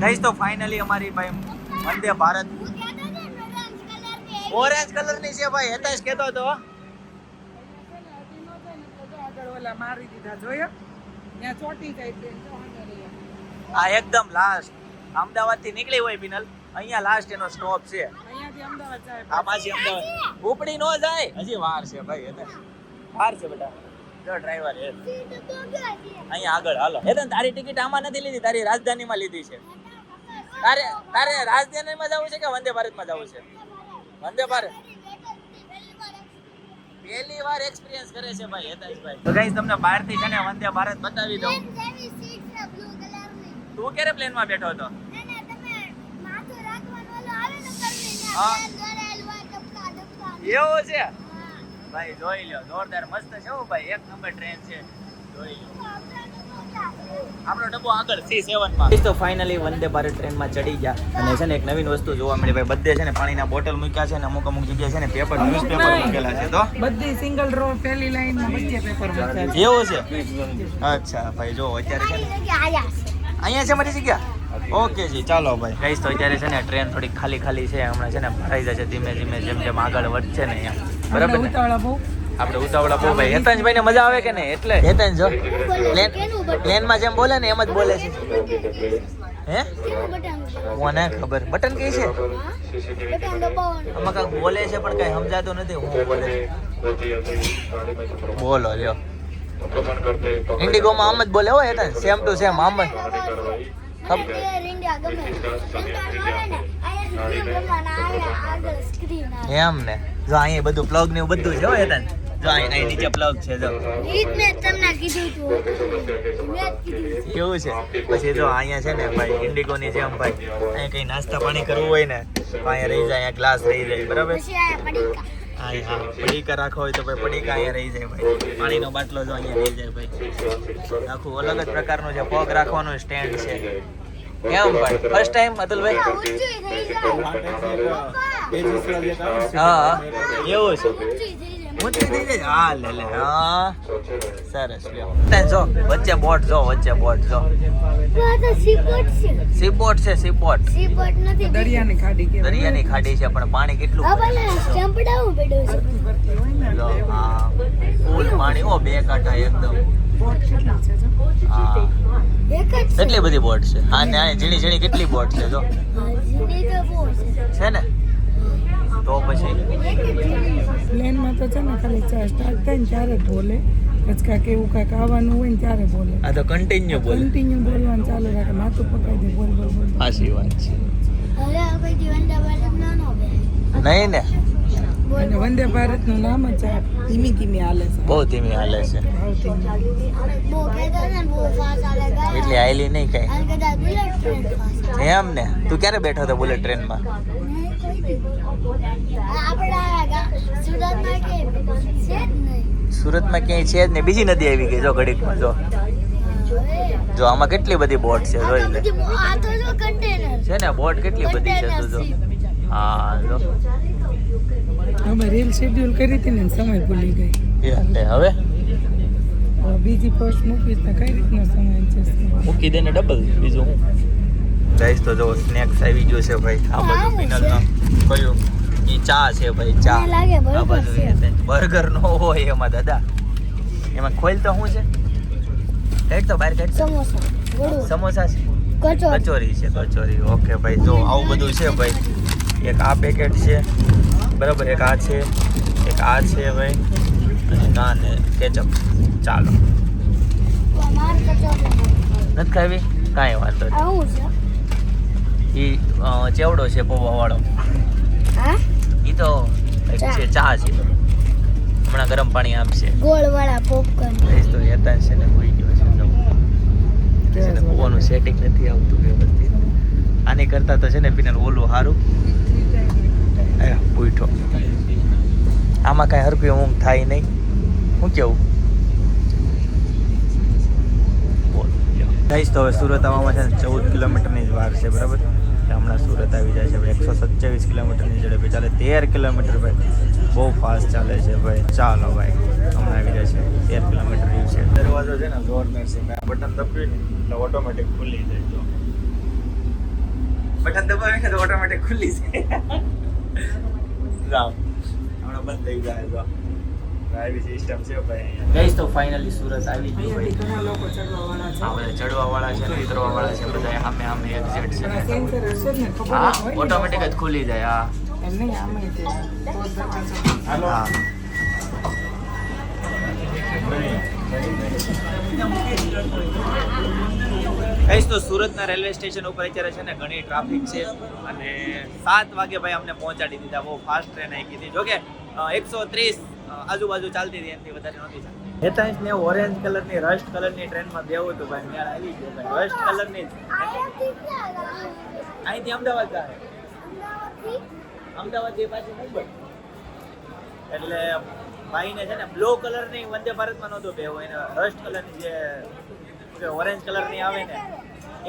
Guys તો finally અમારી ભાઈ વંદે ભારત ઓરેન્જ કલર ની છે ભાઈ. હેતાશ કહેતો હતો મારી દીધા જોયો ત્યાં ચોટી જાય ટ્રેન. આ એકદમ લાસ્ટ અમદાવાદ થી નીકળી હોય પિનલ, અહીંયા લાસ્ટ એનો સ્ટોપ છે. અહીંયાથી અમદાવાદ જાય. આ પાછી અમદાવાદ ઉપડી નો જાય, હજી વાર છે ભાઈ. હેતાશ વાર છે બેટા. જો ડ્રાઈવર હે અહીંયા આગળ. હાલો હેતન, તારી ટિકિટ આમાં નથી લીધી, તારી રાજધાનીમાં લીધી છે. તારે રાજધાનીમાં જવું છે કે વંદે ભારતમાં જવું છે? વંદે ભારત પહેલી વાર એક્સપિરિયન્સ કરે છે ભાઈ હેતાશભાઈ. તો ગાઈસ તમને બહારથી છે ને વંદે ભારત બતાવી દઉં. તું ક્યારે પ્લેનમાં બેઠો હતો? એવું છે ભાઈ, જોઈ લો. જોરદાર મસ્ત છે હો ભાઈ, એક નંબર ટ્રેન છે. જોઈ લો આપણો ડબ્બો આગળ C7 માં. તો ફાઇનલી વંદે ભારત ટ્રેનમાં ચડી ગયા અને છે ને એક નવીન વસ્તુ જોવા મળી ભાઈ. બધે છે ને પાણીના બોટલ મૂક્યા છે ને અમુક જગ્યાએ છે ને પેપર ન્યૂઝપેપર મૂકેલા છે. તો બધી સિંગલ રો પહેલી લાઈન માં બધે પેપર મૂક્યા છે. એવું છે? અચ્છા ભાઈ, જો અત્યારે છે ને અહીંયા છે મારી જગ્યા. ઓકે જી, ચાલો ભાઈ. ગાઈસ તો અત્યારે છે ને ટ્રેન થોડી ખાલી છે. હમણાં છે ને ભરાઈ જશે ધીમે ધીમે જેમ જેમ આગળ વધશે ને અહીંયા. બરાબર ને? આપણે ઉતાવળા બહુ ભાઈ. હેતાંશભાઈ ને મજા આવે કે નહીં એટલે. હેતાંશ જો પ્લેનમાં જેમ બોલે ને એમ જ બોલે છે. હે કોને ખબર બટન કઈ છે? આમાં કાંઈક બોલે છે પણ કઈ સમજાતું નથી. હું બોલે બોલો લ્યો. ઇન્ડિગોમાં આમ જ બોલે હો હેતાંશ, સેમ ટુ સેમ આમ જ. એમ ને જો અહીંયા બધું પ્લગ ને એવું બધું છે હો હેતાંશ. જો અહીં નીચે પ્લગ છે. જો કેવું છે. પછી જો અહીંયા છે ને ભાઈ ઇન્ડિગો ની જેમ ભાઈ અહીંયા કઈ નાસ્તા પાણી કરવું હોય ને અહીંયા રહી જાય, અહીંયા ગ્લાસ રહી જાય. બરાબર? હા, પડીકા રાખવા હોય તો ભાઈ પડીકા અહીંયા રહી જાય ભાઈ. પાણીનો બાટલો જો અહીંયા રહી જાય ભાઈ. આખું અલગ જ પ્રકારનું છે. પગ રાખવાનું સ્ટેન્ડ છે. કેમ ભાઈ ફર્સ્ટ ટાઈમ અતુલભાઈ? હા એવું છે. ઊંચી થઈ જાય. હા લે હા સરસ. લ્યો જો વચ્ચે બોટ, જો વચ્ચે બોટ જો. સીપોટ છે. સીપોટ નથી, દરિયાની ખાડી કે દરિયાની ખાડી છે પણ પાણી કેટલું ફૂલ પાણી. ઓ બે કાંઠા એકદમ. હા કેટલી બધી બોટ છે. હા ને ઝીણી ઝીણી કેટલી બોટ છે જો. છે ને તો પછી પ્લેનમાં તો છે ને ખાલી સ્ટાર્ટ થાય ને ત્યારે જ બોલે. કચકા કે એવું કાંઈક આવવાનું હોય ને ત્યારે બોલે. આ તો કન્ટિન્યુ બોલવાનું ચાલુ રાખે. માથું પકડી દે બોલ. સાચી વાત છે. નહીં ને અને વંદે ભારત નું નામ જ ધીમી હાલે છે. બહુ ધીમી હાલે છે. એટલે આયલી નહીં કઈ. એમ ને તું ક્યારે બેઠો હતો બુલેટ ટ્રેનમાં? સુરતમાં ક્યાંય છે જ નહીં. બીજી નદી આવી ગઈ જો ઘડીકમાં. જો આમાં કેટલી બધી બોટ છે. જોઈ લે છે ને બોટ કેટલી બધી છે. તું જો. હા જો અમે રીલ શેડ્યુલ કરી હતી ને સમય ભૂલી ગઈ. એટલે હવે બીજી પોસ્ટ મૂકીશ તો કઈ રીતનો સમય છે? મૂકી દે ને ડબલ. બીજું હું ગાઈસ તો જો સ્નેક્સ આવી ગયો છે ભાઈ. આ બધું પિનલનો કયું ઈ ચા છે ભાઈ. ચા આ બધું બર્ગર નો હોય એમાં દાદા. એમાં ખોલ તો શું છે? કાઢ તો બહાર કાઢ. સમોસા છે. કચોરી છે. કચોરી. ઓકે ભાઈ જો આવું બધું છે ભાઈ. એક આ પેકેટ છે બરાબર, એક આ છે, એક આ છે ભાઈ, અને નાન ને કેચઅપ. ચાલો નથી ખાવી કાંઈ વાંધો નહીં. ઈ ચેવડો છે પૌવા વાળો. ઈ તો છે ચા છે. હમણાં ગરમ પાણી આપશે. ગોળ વાળા પોપકોર્ન. તો હેતાંશ છે ને હોઈ ગયો છે. પૌવાનું સેટિંગ નથી આવતું વ્યવસ્થિત. આની કરતા તો છે ને પીને ઓલું સારું. પૂઠો આમાં કાંઈ હરપી ઊંઘ થાય નહીં. શું કેવું? ગાઈસ તો હવે સુરત આવવામાં છે ને 14 કિલોમીટરની જ વાર છે. બરાબર? હમણાં સુરત આવી જાય છે ભાઈ. 127 કિલોમીટરની ઝડપે ચાલે. 13 કિલોમીટર ભાઈ બહુ ફાસ્ટ ચાલે છે ભાઈ. ચાલો ભાઈ હમણાં આવી જાય છે. 13 કિલોમીટર રહ્યું છે. દરવાજો છે ને જોરદાર છે. મેં બટન દબાવી એટલે ઓટોમેટિક ખુલી જાય. તો નાખે તો ઓટોમેટિક ખુલ્લી જાય. જાઓ હમણાં બંધ થઈ જાય. તો આવી સિસ્ટમ છે ભાઈ અહીંયા. ગઈસ તો ફાઇનલી સુરત આવી ગયું ભાઈ. ઘણા લોકો ચડવાવાળા છે. હા બધા ચડવા વાળા છે ને ઉતરવા વાળા છે બધા સામે સામે એક્ઝેક્ટ છે. સેન્સર હશે જ ને, ખબર હા જ હોય ને. ઓટોમેટિક જ ખુલી જાય. હા એમ નહીં, આમે તે તો દરવાજો. હા કહીશ તો સુરતના રેલવે સ્ટેશન ઉપર અત્યારે છે ને ઘણી ટ્રાફિક છે અને 7 વાગે ભાઈ અમને પહોંચાડી દીધા. બહુ ફાસ્ટ ટ્રેન આવી ગઈ. જોકે 130 આજુબાજુ ચાલતી હતી, એનાથી વધારે નહોતી ચાલતી. હેતાંશ ને ઓરેન્જ કલરની રસ્ટ કલરની ટ્રેનમાં બેવું હતું ભાઈ. મેળ આવી ગયો ભાઈ. રસ્ટ કલરની અહીંથી અમદાવાદ જાય, અમદાવાદથી પાછી મુંબઈ. એટલે ભાઈને છે ને બ્લુ કલરની વંદે ભારતમાં નહોતો બેવો, એને રસ્ટ કલરની જે ઓરેન્જ કલરની આવે ને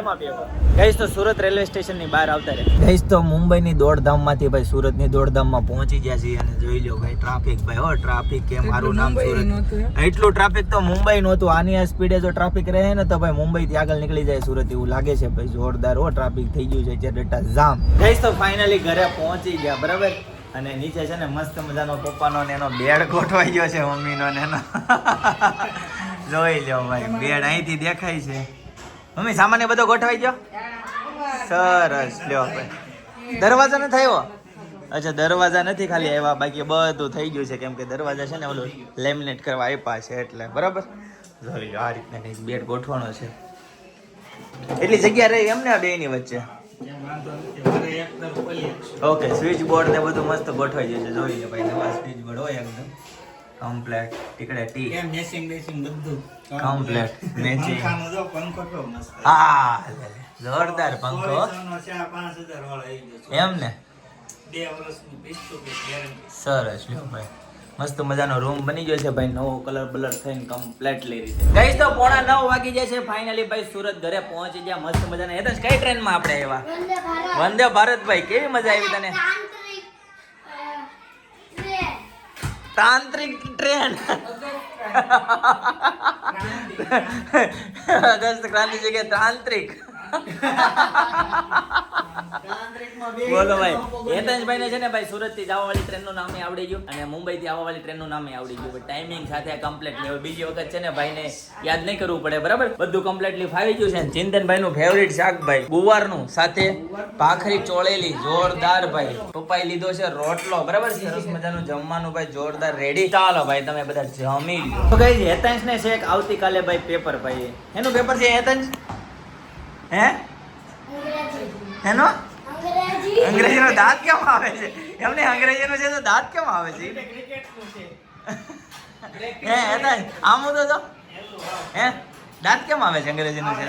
એમાં બેવો. ગઈશ તો સુરત રેલવે સ્ટેશનની બહાર આવતા રહે. ગઈશ તો મુંબઈની દોડધામમાંથી ભાઈ સુરતની દોડધામમાં પહોંચી ગયા છીએ અને જોઈ લો ભાઈ ટ્રાફિક ભાઈ. હો ટ્રાફિક કે મારું નામ સુરત. એટલું ટ્રાફિક તો મુંબઈ નહોતું. આની આ સ્પીડે જો ટ્રાફિક રહે ને તો ભાઈ મુંબઈથી આગળ નીકળી જાય સુરત એવું લાગે છે ભાઈ. જોરદાર હો ટ્રાફિક થઈ ગયું છે અત્યારે ડટા જામ. ગઈશ તો ફાઇનલી ઘરે પહોંચી ગયા બરાબર. અને નીચે છે ને મસ્ત મજાનો પપ્પાનો ને એનો બેડ ગોઠવાઈ ગયો છે, મમ્મીનો ને એનો. જોઈ લો ભાઈ બેડ અહીંથી દેખાય છે. મમ્મી સામાન્ય બધો ગોઠવાઈ ગયો. સરસ લ્યો ભાઈ. દરવાજા નથી આવ્યો? અચ્છા દરવાજા નથી ખાલી આવ્યા, બાકી બધું થઈ ગયું છે. કેમ કે દરવાજા છે ને ઓલું લેમિનેટ કરવા આપ્યા છે એટલે બરાબર. જોઈ લો આ રીતના કંઈક બેડ ગોઠવાનો છે. એટલી જગ્યા રહી એમને આ બેની વચ્ચે. ઓકે સ્વિચ બોર્ડ ને બધું મસ્ત ગોઠવાઈ જશે. જોઈ લો ભાઈ નવા સ્વિચ બોર્ડ હોય એકદમ કમ્પ્લેટ. ટીકડે ટી મેચિંગ બધું કમ્પ્લેટ મેચિંગ. પંખાનો જો પંખો તો મસ્ત. હા જોરદાર પંખો 5000 વાળો આવી ગયો એમ ને. 2 વર્ષની 45 ગેરંટી. સરસ લ્યો ભાઈ મસ્ત મજાનો રૂમ બની ગયો છે ભાઈ. નવો કલર બલર થઈને કમ્પ્લીટલી રીતે. ગઈશ તો 9:30 વાગી જાય છે. ફાઇનલી ભાઈ સુરત ઘરે પહોંચી ગયા મસ્ત મજાના. હેતેશ કઈ ટ્રેનમાં આપણે આવ્યા? વંદે ભારત ભાઈ. કેવી મજા આવી તને? તાંત્રિક ટ્રેન. અગસ્ત ક્રાંતિ જગ્યાએ તાંત્રિક. બોલો ભાઈ. હેતાંશભાઈ ને છે ને ભાઈ સુરત થી જવા વાળી ટ્રેન નું નામે આવડી ગયું અને મુંબઈ થી આવવા વાળી ટ્રેન નું નામે આવડી ગયું. ટાઈમિંગ સાથે કમ્પ્લીટ ને બીજી વખત છે ને ભાઈ ને યાદ નહીં કરવું પડે બરાબર. બધું કમ્પ્લીટલી ફાવી ગયું છે. ચિંતનભાઈ નું ફેવરિટ શાક ભાઈ ગુવારનું સાથે ભાખરી ચોળેલી જોરદાર ભાઈ. પપ્પાએ લીધો છે રોટલો બરાબર. સરસ મજાનું જમવાનું ભાઈ જોરદાર રેડી. ચાલો ભાઈ તમે બધા જમી લો. તો કઈ હેતાંશ ને શેક આવતીકાલે ભાઈ પેપર ભાઈ. એનું પેપર છે હેતાંશ? હે એનો અંગ્રેજીનો દાંત કેમ આવે છે? એમને અંગ્રેજીનો છે તો દાંત કેમ આવે છે? હે હેતાંશ આમ તો હે દાંત કેમ આવે છે અંગ્રેજીનો છે?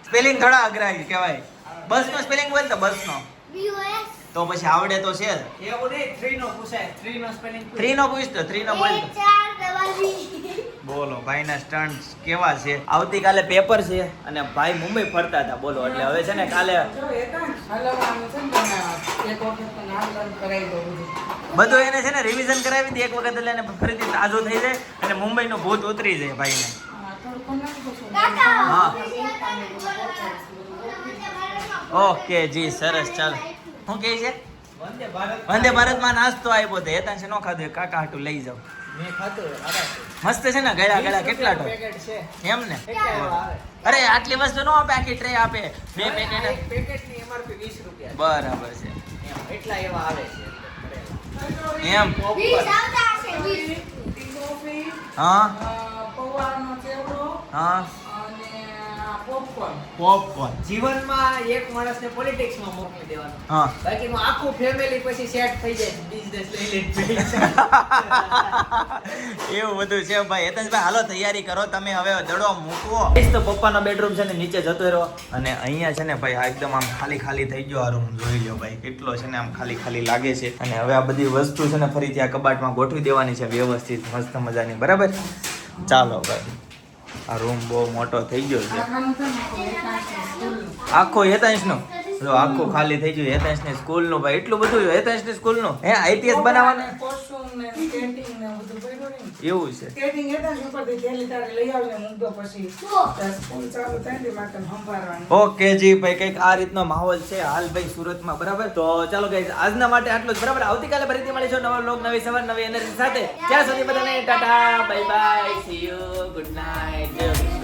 સ્પેલિંગ થોડા અઘરા કહેવાય. બસ નો સ્પેલિંગ બોલ તો બસ નો તો પછી આવડે તો છે. એવું નહીં 3 નો પૂછાય. 3 નો સ્પેલિંગ 3 નો પૂછ તો 3 નો બોલ તો. બોલો ભાઈના સ્ટન્ટ્સ કેવા છે. આવતીકાલે પેપર છે અને ભાઈ મુંબઈ ફરતા હતા બોલો. એટલે હવે છે ને કાલે જો હેતાંશ, હલવાનું છે ને તમે એક વખત તો નામ લર્ન કરાવી દો બધું. બધું એને છે ને રિવિઝન કરાવી દે એક વખત એટલે એને ફરીથી તાજો થઈ જાય અને મુંબઈનો ભૂત ઉતરી જાય ભાઈને. હા, થોડું નાખો છો. હા ઓકે જી સરસ. ચાલો શું કહે છે? વંદે ભારત વંદે ભારતમાં નાસ્તો આપ્યો તો હેતાંશ નો ખાધો. કાકા હાટું લઈ જાવ. મેં ખાધું મસ્ત છે ને ગળા ગળા કેટલા ટો પેકેટ છે. એમ ને. કેટલા એવા આવે? અરે આટલી વસ્તુ નો આપે આખી ટ્રે આપે. 2 પેકેટ એક પેકેટની MRP 20 રૂપિયા બરાબર છે એમ એટલા એવા આવે છે એમ. કોફી, હા પૌવાનો ચેવડો હા અને પોપકોર્ન. પોપકોર્ન. જીવનમાં એક માણસને પોલિટિક્સમાં મોકલી દેવાનું હા બાકીનું આખું ફેમિલી પછી સેટ થઈ જાય બિઝનેસ લઈ લે. એવું બધું છે ભાઈ. હેતાંશભાઈ હાલો તૈયારી કરો તમે હવે દડો મૂકવો. તો પપ્પાનો બેડરૂમ છે ને નીચે જતો રહ્યો અને અહીંયા છે ને ભાઈ આ એકદમ આમ ખાલી ખાલી થઈ ગયો આ રૂમ. જોઈ લો ભાઈ કેટલો છે ને આમ ખાલી ખાલી લાગે છે. અને હવે આ બધી વસ્તુ છે ને ફરીથી આ કબાટમાં ગોઠવી દેવાની છે વ્યવસ્થિત મસ્ત મજાની બરાબર. ચાલો ભાઈ આ રૂમ બહુ મોટો થઈ ગયો છે આખાનું છે ને હેતાંશની સ્કૂલનું. આખો હેતાંશનો. જો આખું ખાલી થઈ ગયું હેતાંશની સ્કૂલનું ભાઈ. એટલું બધું હેતાંશની સ્કૂલનું હે આઈપીએસ બનાવવાનું. કોસ્ટ્યુમ ને સ્કેટિંગ ને બધું પડ્યું ને. એવું છે સ્કેટિંગ હતા ને ઉપરથી થેલી તારે લઈ આવજે મૂકતો પછી ત્યાં સ્કૂલ ચાલુ થાય ને મારે તને સંભાળવાની. ઓકે જી ભાઈ કંઈક આ રીતનો માહોલ છે હાલ ભાઈ સુરતમાં બરાબર. તો ચાલો ગાઈઝ આજના માટે આટલું જ બરાબર. આવતીકાલે ફરીથી મળીશું નવો વ્લોગ નવી સવાર નવી એનર્જી સાથે. ત્યાં સુધી બધાને Tata bye bye see you good night.